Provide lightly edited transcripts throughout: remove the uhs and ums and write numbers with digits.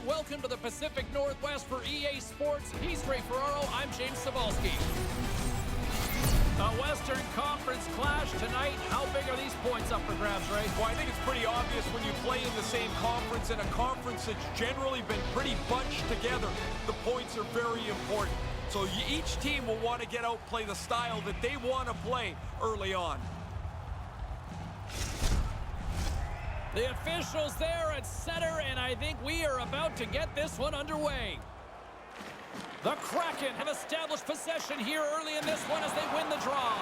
welcome to the Pacific Northwest for EA Sports. He's Ray Ferraro, I'm James Cebulski. A Western Conference clash tonight. How big are these points up for grabs, Ray? Well, I think it's pretty obvious when you play in the same conference, and a conference that's generally been pretty bunched together. The points are very important. So each team will want to get out, play the style that they want to play early on. The officials there at center, and I think we are about to get this one underway. The Kraken have established possession here early in this one as they win the draw.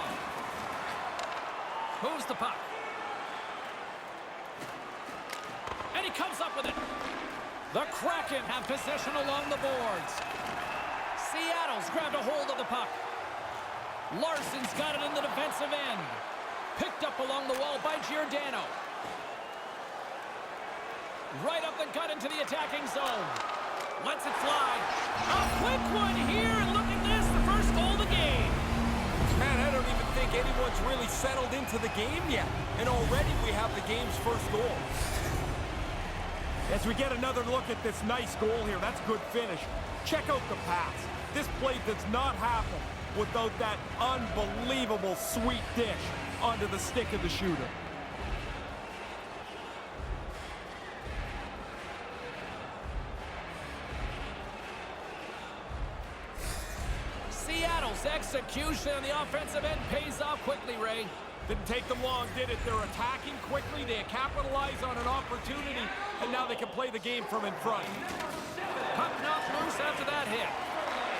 Moves the puck. And he comes up with it. The Kraken have possession along the boards. Seattle's grabbed a hold of the puck. Larson's got it in the defensive end. Picked up along the wall by Giordano. Right up the gut into the attacking zone. Lets it fly. A quick one here, and look at this, the first goal of the game. Man, I don't even think anyone's really settled into the game yet. And already we have the game's first goal. As we get another look at this nice goal here, that's a good finish. Check out the pass. This play does not happen without that unbelievable sweet dish onto the stick of the shooter. Seattle's execution on the offensive end pays off quickly, Ray. Didn't take them long, did it? They're attacking quickly, they capitalize on an opportunity, and now they can play the game from in front. Puck knocked loose after that hit.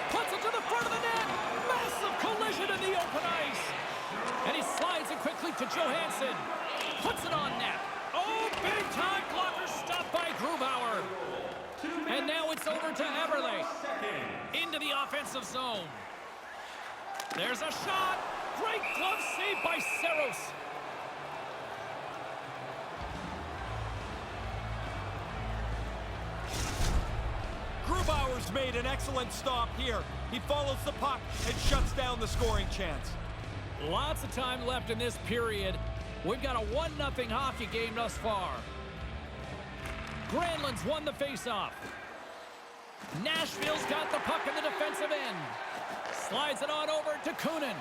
Puts it to the front of the net. Massive collision in the open ice. And he slides it quickly to Johansson. Puts it on net. Oh, big time blocker stopped by Grubauer. And now it's over to Eberle. Into the offensive zone. There's a shot. Great glove save by Saros. Grubauer's made an excellent stop here. He follows the puck and shuts down the scoring chance. Lots of time left in this period. We've got a 1-0 hockey game thus far. Granlund's won the faceoff. Nashville's got the puck in the defensive end. Slides it on over to Kunin.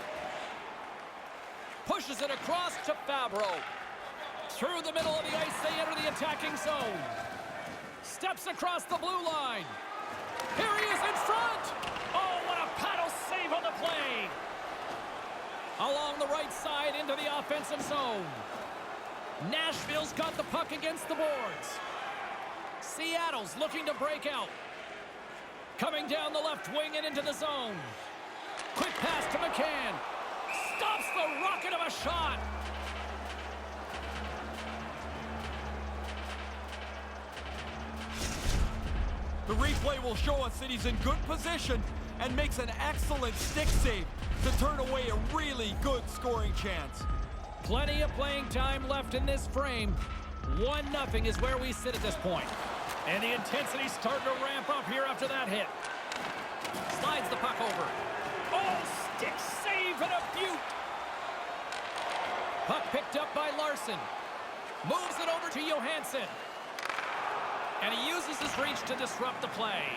Pushes it across to Fabro. Through the middle of the ice, they enter the attacking zone. Steps across the blue line. Here he is in front. Oh, what a paddle save on the play. Along the right side into the offensive zone. Nashville's got the puck against the boards. Seattle's looking to break out. Coming down the left wing and into the zone. Quick pass to McCann. Stops the rocket of a shot. The replay will show us that he's in good position and makes an excellent stick save to turn away a really good scoring chance. Plenty of playing time left in this frame. 1-0 is where we sit at this point. And the intensity's starting to ramp up here after that hit. Slides the puck over. Oh, stick save and a beaut. Puck picked up by Larson. Moves it over to Johansson. And he uses his reach to disrupt the play.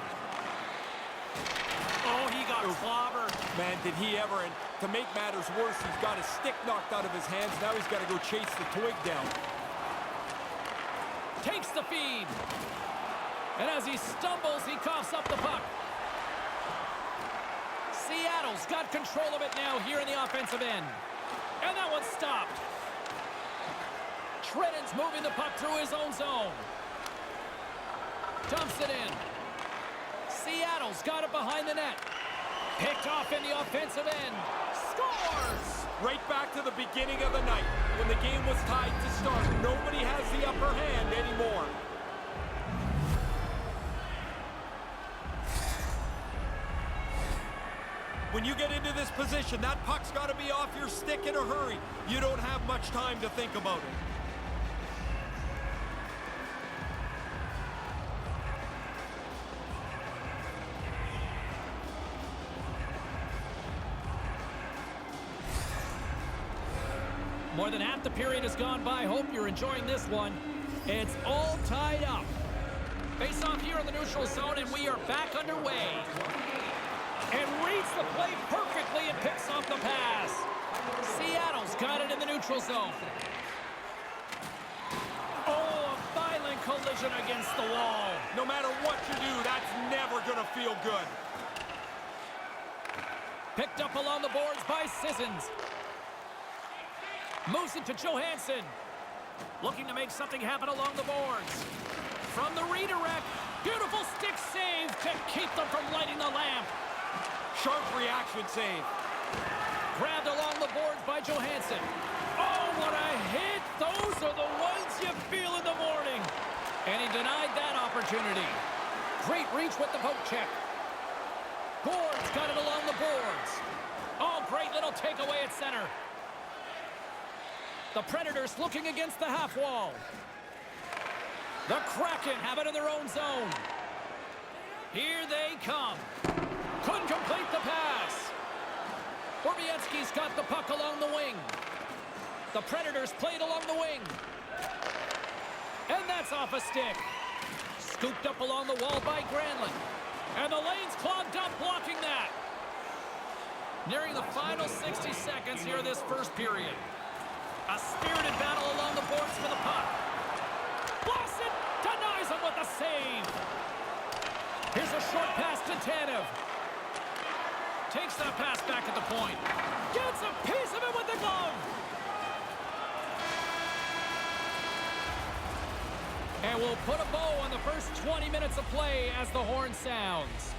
Oh, he got clobbered. Man, did he ever. And to make matters worse, he's got his stick knocked out of his hands. Now he's got to go chase the twig down. Takes the feed. And as he stumbles, he coughs up the puck. Seattle's got control of it now here in the offensive end. And that one's stopped. Trenton's moving the puck through his own zone. Dumps it in. Seattle's got it behind the net. Picked off in the offensive end. Scores! Right back to the beginning of the night, when the game was tied to start. Nobody has the upper hand anymore. When you get into this position, that puck's got to be off your stick in a hurry. You don't have much time to think about it. More than half the period has gone by. Hope you're enjoying this one. It's all tied up. Face off here in the neutral zone, and we are back underway. And reads the play perfectly and picks off the pass. Seattle's got it in the neutral zone. Oh, a violent collision against the wall. No matter what you do, that's never going to feel good. Picked up along the boards by Sissons. Moves it to Johansson. Looking to make something happen along the boards. From the redirect, beautiful stick save to keep them from lighting the lamp. Sharp reaction save. Grabbed along the boards by Johansson. Oh, what a hit. Those are the ones you feel in the morning. And he denied that opportunity. Great reach with the poke check. Gord's got it along the boards. Oh, great little takeaway at center. The Predators looking against the half wall. The Kraken have it in their own zone. Here they come. Couldn't complete the pass. Borowiecki's got the puck along the wing. The Predators played along the wing. And that's off a stick. Scooped up along the wall by Granlund. And the lane's clogged up, blocking that. Nearing the final 60 seconds here of this first period. A spirited battle along the boards for the puck. Blasts it, denies him with a save. Here's a short pass to Tanev. Takes that pass back at the point. Gets a piece of it with the glove. And we'll put a bow on the first 20 minutes of play as the horn sounds.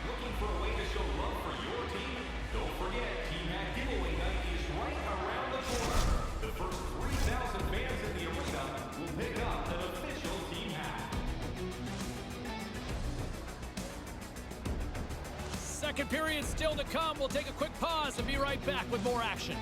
Looking for a way to show love for your team? Don't forget, Team Hat Giveaway Night is right around the corner. The first 3,000 fans in the arena will pick up an official team hat. Second period still to come. We'll take a quick pause and be right back with more action.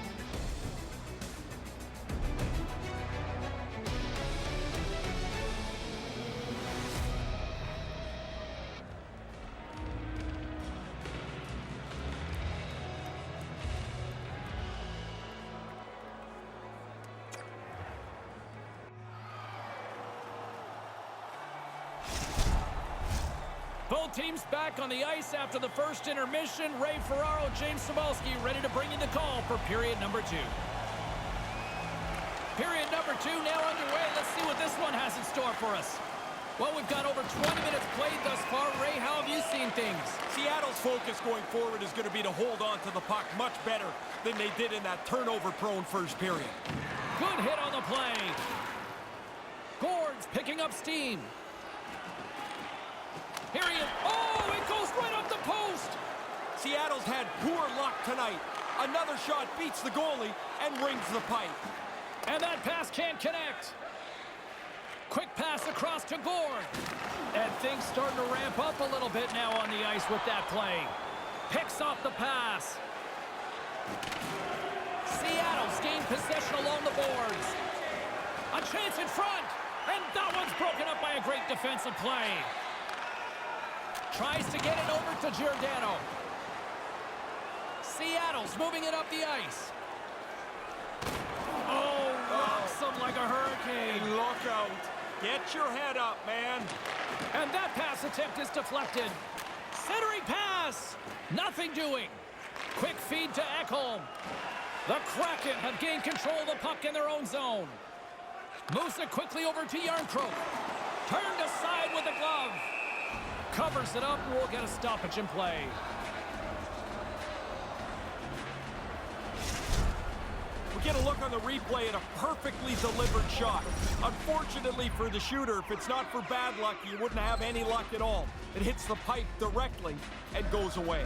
Both teams back on the ice after the first intermission. Ray Ferraro, James Cybulski ready to bring in the call for period number 2. Period number 2 now underway. Let's see what this one has in store for us. Well, we've got over 20 minutes played thus far. Ray, how have you seen things? Seattle's focus going forward is going to be to hold on to the puck much better than they did in that turnover-prone first period. Good hit on the play. Gord's picking up steam. Here he is. Oh, it goes right up the post. Seattle's had poor luck tonight. Another shot beats the goalie and rings the pipe. And that pass can't connect. Quick pass across to Gord. And things starting to ramp up a little bit now on the ice with that play. Picks off the pass. Seattle's gained possession along the boards. A chance in front. And that one's broken up by a great defensive play. Tries to get it over to Giordano. Seattle's moving it up the ice. Oh, rocks him like a hurricane. Look out. Get your head up, man. And that pass attempt is deflected. Centering pass. Nothing doing. Quick feed to Ekholm. The Kraken have gained control of the puck in their own zone. Moves it quickly over to Yarncroke. Turned aside with a glove. Covers it up, and we'll get a stoppage in play. We get a look on the replay at a perfectly delivered shot. Unfortunately for the shooter, if it's not for bad luck, you wouldn't have any luck at all. It hits the pipe directly and goes away.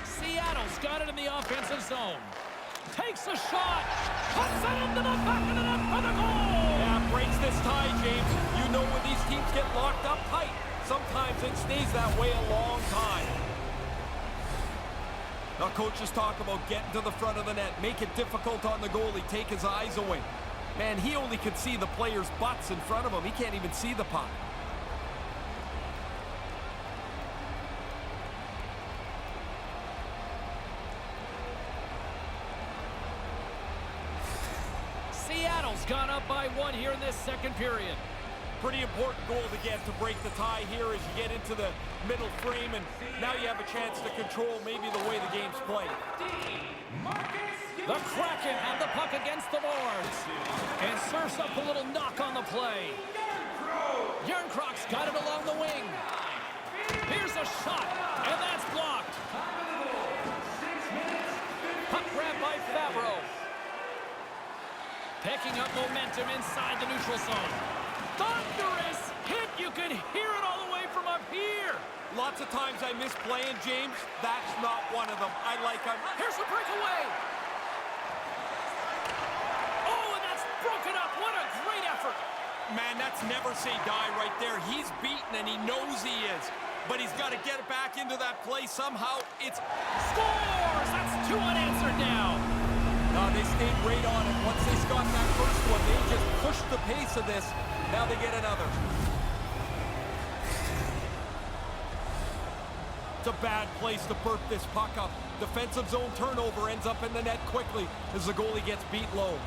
Seattle's got it in the offensive zone. Takes a shot. Puts it into the back of the net for the goal. Yeah, breaks this tie, James. You know when these teams get locked up tight, sometimes it stays that way a long time. Now, coaches talk about getting to the front of the net, make it difficult on the goalie, take his eyes away. Man, he only can see the players' butts in front of him. He can't even see the puck. It's gone up by 1 here in this second period. Pretty important goal to get to break the tie here as you get into the middle frame, and now you have a chance to control maybe the way the game's played. The Kraken have the puck against the boards and serves up a little knock on the play. Järnkrok's got it along the wing. Here's a shot, and that's blocked. Puck grab by Fabro. Picking up momentum inside the neutral zone. Thunderous hit. You could hear it all the way from up here. Lots of times I miss playing, James. That's not one of them. I like him. Here's a breakaway. Oh, and that's broken up. What a great effort. Man, that's never say die right there. He's beaten, and he knows he is. But he's got to get it back into that play somehow. It's scores! That's 2 unanswered now. No, they stayed right on it. Once they got that first one, they just pushed the pace of this. Now they get another. It's a bad place to burp this puck up. Defensive zone turnover ends up in the net quickly as the goalie gets beat low.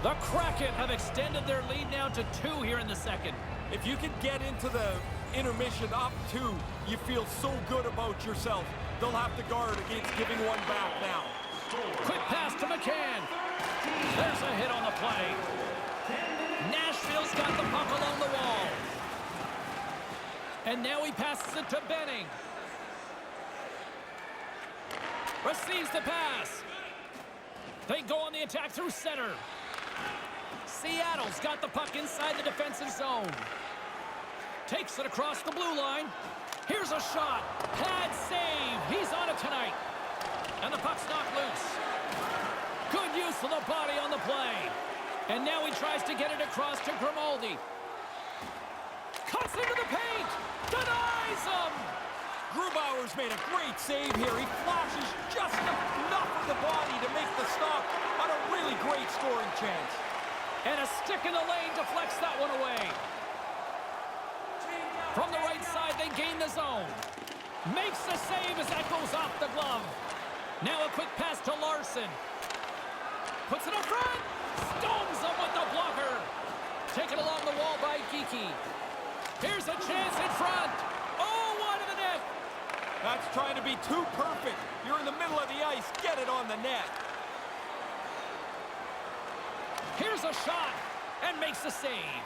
The Kraken have extended their lead now to 2 here in the second. If you can get into the intermission up 2, you feel so good about yourself. They'll have to guard against giving one back now. Quick pass to McCann. There's a hit on the play. Nashville's got the puck along the wall. And now he passes it to Benning. Receives the pass. They go on the attack through center. Seattle's got the puck inside the defensive zone. Takes it across the blue line. Here's a shot. Pad save. He's on it tonight. And the puck's knocked loose. Good use of the body on the play. And now he tries to get it across to Grimaldi. Cuts into the paint. Denies him. Grubauer's made a great save here. He flashes just enough of the body to make the stop on a really great scoring chance. And a stick in the lane deflects that one away. From the right side, they gain the zone. Makes the save as that goes off the glove. Now a quick pass to Larson. Puts it up front. Stones him with the blocker. Taken along the wall by Geekie. Here's a chance in front. Oh, wide of the net. That's trying to be too perfect. You're in the middle of the ice. Get it on the net. Here's a shot and makes the save.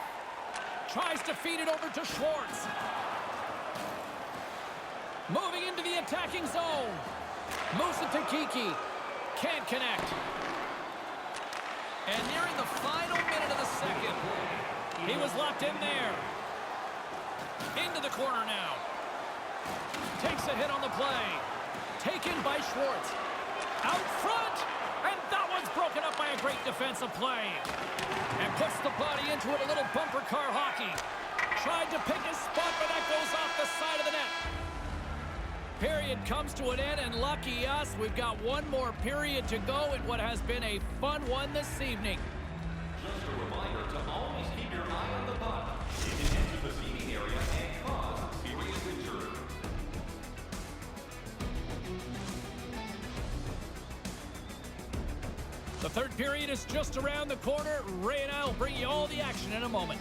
Tries to feed it over to Schwartz. Moving into the attacking zone. Moves it to Kiki. Can't connect. And nearing the final minute of the second. He was locked in there. Into the corner now. Takes a hit on the play. Taken by Schwartz. Out front. And that one's broken up by a great defensive play. And puts the body into it, a little bumper car hockey. Tried to pick his spot, but that goes off the side of the net. Period comes to an end, and lucky us, we've got one more period to go in what has been a fun one this evening. Just a reminder to always keep your eye on the puck. It can enter the seating area and cause serious injury. The third period is just around the corner. Ray and I will bring you all the action in a moment.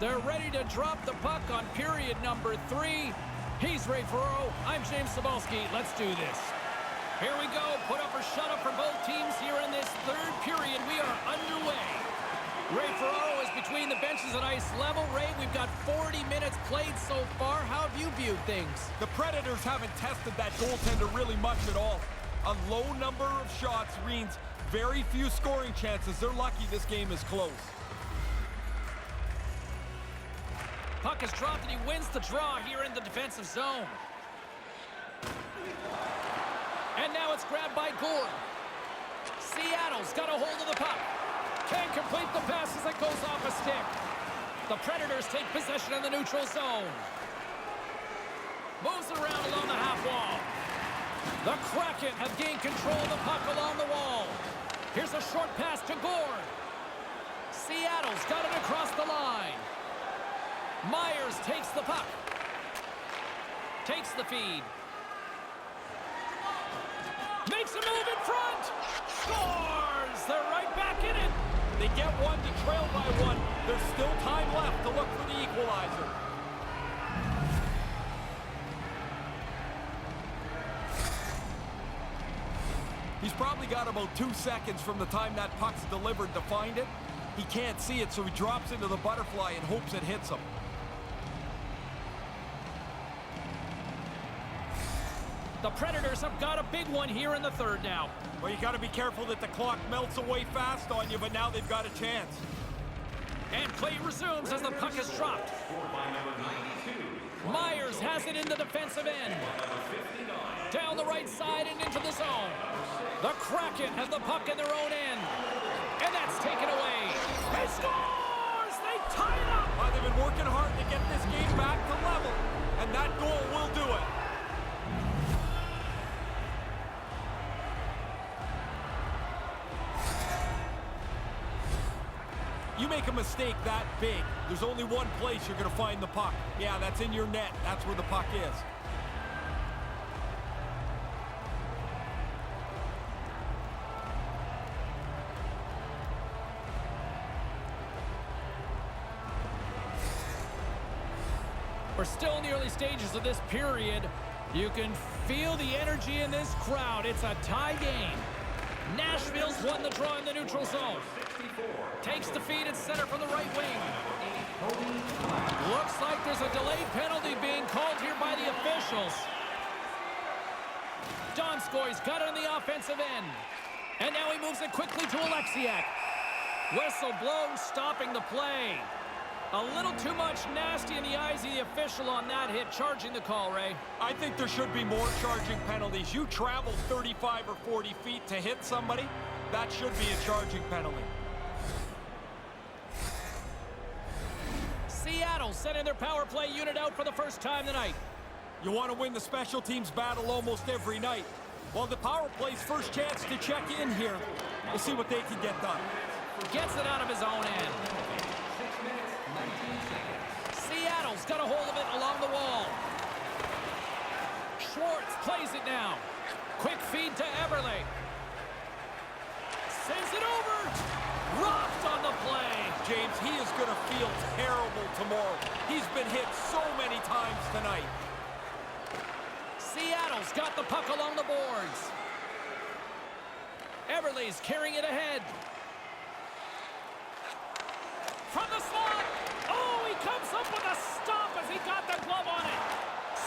They're ready to drop the puck on period number 3. He's Ray Ferraro. I'm James Cebulski. Let's do this. Here we go. Put up or shut up for both teams here in this third period. We are underway. Ray Ferraro is between the benches at ice level. Ray, we've got 40 minutes played so far. How have you viewed things? The Predators haven't tested that goaltender really much at all. A low number of shots means very few scoring chances. They're lucky this game is close. Puck is dropped and he wins the draw here in the defensive zone. And now it's grabbed by Gord. Seattle's got a hold of the puck. Can't complete the pass as it goes off a stick. The Predators take possession in the neutral zone. Moves it around along the half wall. The Kraken have gained control of the puck along the wall. Here's a short pass to Gord. Seattle's got it across the line. Myers takes the puck. Takes the feed. Makes a move in front. Scores! They're right back in it. They get one to trail by one. There's still time left to look for the equalizer. He's probably got about 2 seconds from the time that puck's delivered to find it. He can't see it, so he drops into the butterfly and hopes it hits him. The Predators have got a big one here in the third now. Well, you got to be careful that the clock melts away fast on you, but now they've got a chance. And play resumes as the puck is dropped. Myers has it in the defensive end. Down the right side and into the zone. The Kraken have the puck in their own end. And that's taken away. He scores! They tie it up! They've been working hard to get this game back to level, and that goal will do it. You make a mistake that big, there's only one place you're going to find the puck. Yeah, that's in your net. That's where the puck is. We're still in the early stages of this period. You can feel the energy in this crowd. It's a tie game. Nashville's won the draw in the neutral zone. Takes the feed at center from the right wing. Looks like there's a delayed penalty being called here by the officials. Donskoy's got it on the offensive end. And now he moves it quickly to Alexiak. Whistle blows, stopping the play. A little too much nasty in the eyes of the official on that hit, charging the call, Ray. I think there should be more charging penalties. You travel 35 or 40 feet to hit somebody, that should be a charging penalty. Seattle sending their power play unit out for the first time tonight. You want to win the special teams battle almost every night. Well, the power play's first chance to check in here. We'll see what they can get done. Gets it out of his own end. Seattle's got a hold of it along the wall. Schwartz plays it now. Quick feed to Eberle. Sends it over. Rocked on the play. James, he is going to feel terrible tomorrow. He's been hit so many times tonight. Seattle's got the puck along the boards. Eberle's carrying it ahead. From the slot. Oh, he comes up with a stop as he got the glove on it.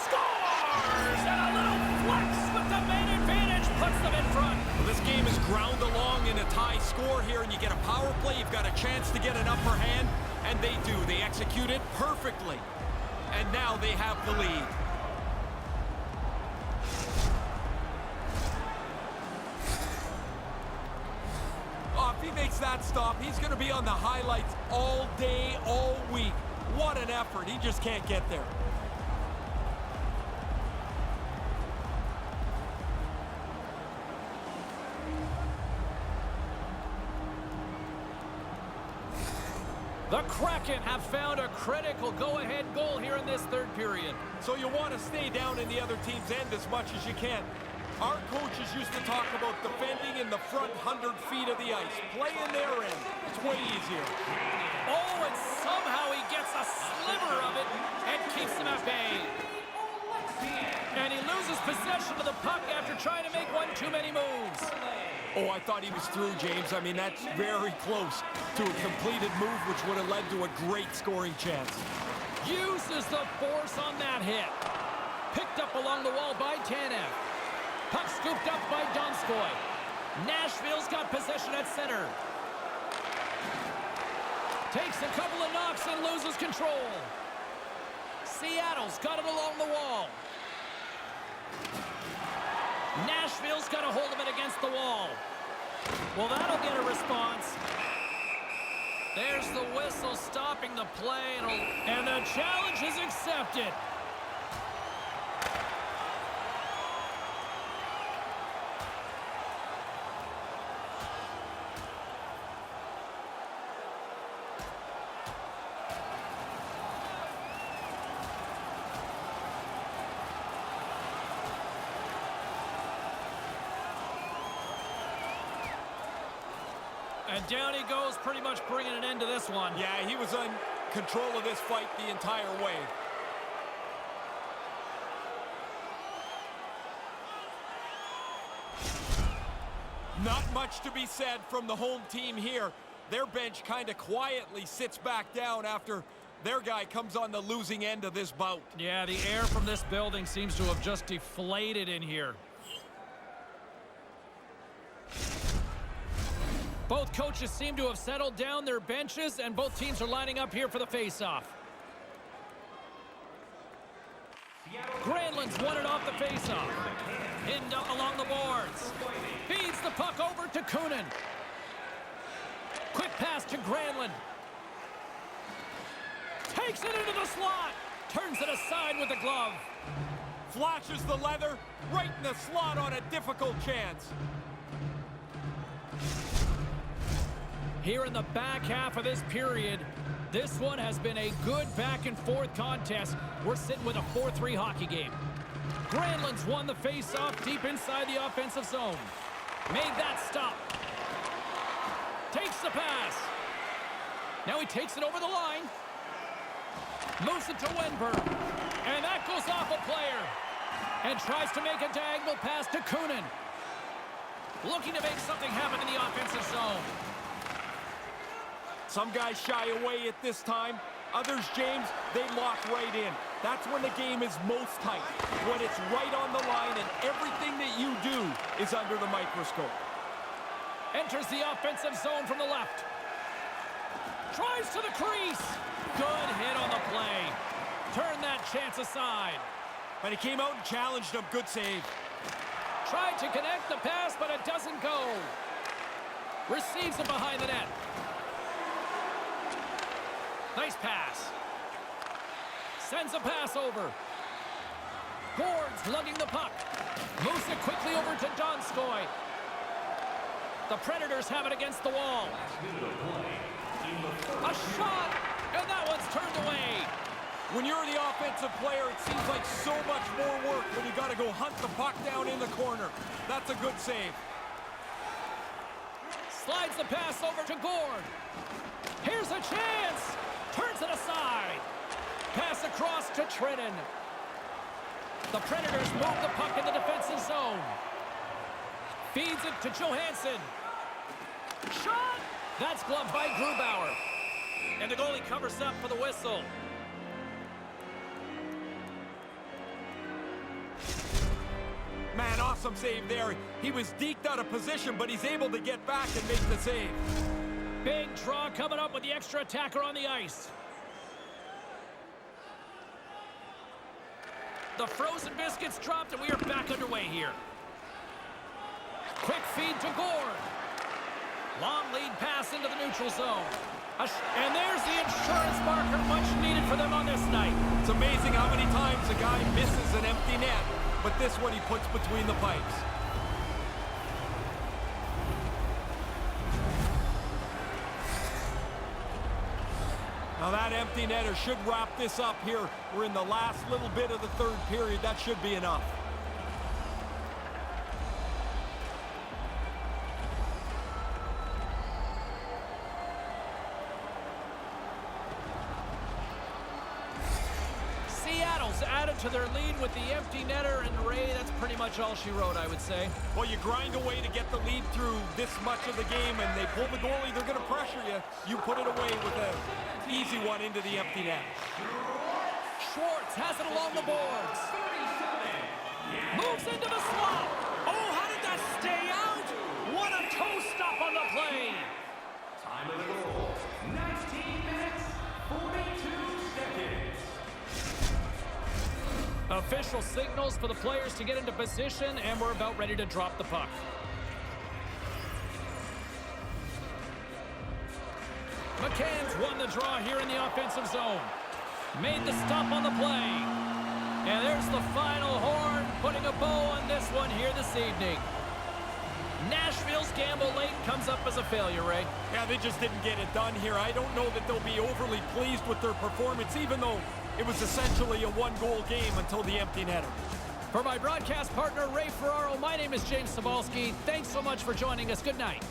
Scores! And a little flex with the man advantage puts them in front. Well, this game is ground along in a tie score here, and you get a power play. You've got a chance to get an upper hand, and they do. They execute it perfectly. And now they have the lead. If he makes that stop, he's going to be on the highlights all day, all week. What an effort. He just can't get there. The Kraken have found a critical go-ahead goal here in this third period. So you want to stay down in the other team's end as much as you can. Our coaches used to talk about defending in the front 100 feet of the ice. Play in their end. It's way easier. Oh, and somehow he gets a sliver of it and keeps them at bay. And he loses possession of the puck after trying to make one too many moves. Oh, I thought he was through, James. I mean, that's very close to a completed move, which would have led to a great scoring chance. Uses the force on that hit. Picked up along the wall by Tanev. Puck scooped up by Donskoy. Nashville's got possession at center. Takes a couple of knocks and loses control. Seattle's got it along the wall. Nashville Nashville's got a hold of it against the wall. Well, that'll get a response. There's the whistle stopping the play, and the challenge is accepted. And down he goes, pretty much bringing an end to this one. Yeah, he was in control of this fight the entire way. Not much to be said from the home team here. Their bench kind of quietly sits back down after their guy comes on the losing end of this bout. Yeah, the air from this building seems to have just deflated in here. Both coaches seem to have settled down their benches, and both teams are lining up here for the face-off. Granlund's won it off the face-off. Pinned up along the boards. Feeds the puck over to Kunin. Quick pass to Granlund. Takes it into the slot. Turns it aside with the glove. Flashes the leather right in the slot on a difficult chance. Here in the back half of this period, this one has been a good back-and-forth contest. We're sitting with a 4-3 hockey game. Granlund's won the face-off deep inside the offensive zone. Made that stop. Takes the pass. Now he takes it over the line. Moves it to Wenberg. And that goes off a player. And tries to make a diagonal pass to Kunin. Looking to make something happen in the offensive zone. Some guys shy away at this time. Others, James, they lock right in. That's when the game is most tight. When it's right on the line and everything that you do is under the microscope. Enters the offensive zone from the left. Drives to the crease. Good hit on the play. Turn that chance aside. But he came out and challenged him. Good save. Tried to connect the pass, but it doesn't go. Receives it behind the net. Nice pass. Sends a pass over. Gord's lugging the puck. Moves it quickly over to Donskoy. The Predators have it against the wall. A shot, and that one's turned away. When you're the offensive player, it seems like so much more work when you got to go hunt the puck down in the corner. That's a good save. Slides the pass over to Gord. Here's a chance. Turns it aside. Pass across to Trenton. The Predators move the puck in the defensive zone. Feeds it to Johansson. Shot! That's gloved by Grubauer. And the goalie covers up for the whistle. Man, awesome save there. He was deked out of position, but he's able to get back and make the save. Big draw coming up with the extra attacker on the ice. The frozen biscuits dropped, and we are back underway here. Quick feed to Gord. Long lead pass into the neutral zone. And there's the insurance marker, much needed for them on this night. It's amazing how many times a guy misses an empty net, but this one he puts between the pipes. Now that empty netter should wrap this up here. We're in the last little bit of the third period. That should be enough. Seattle's added to their lead with the empty netter, and Ray, that's pretty much all she wrote, I would say. Well, you grind away to get the lead through this much of the game, and they pull the goalie, they're going to pressure you. You put it away with an easy one into the empty net. Schwartz has it along the boards. Moves into the slot. Oh, how did that stay out? What a toe stop on the play. Time of the goal, 19 minutes, 42 seconds. Official signals for the players to get into position, and we're about ready to drop the puck. McCann's won the draw here in the offensive zone. Made the stop on the play. And there's the final horn, putting a bow on this one here this evening. Nashville's gamble late comes up as a failure, Ray. Yeah, they just didn't get it done here. I don't know that they'll be overly pleased with their performance, even though it was essentially a one-goal game until the empty netter. For my broadcast partner, Ray Ferraro, my name is James Cybulski. Thanks so much for joining us. Good night.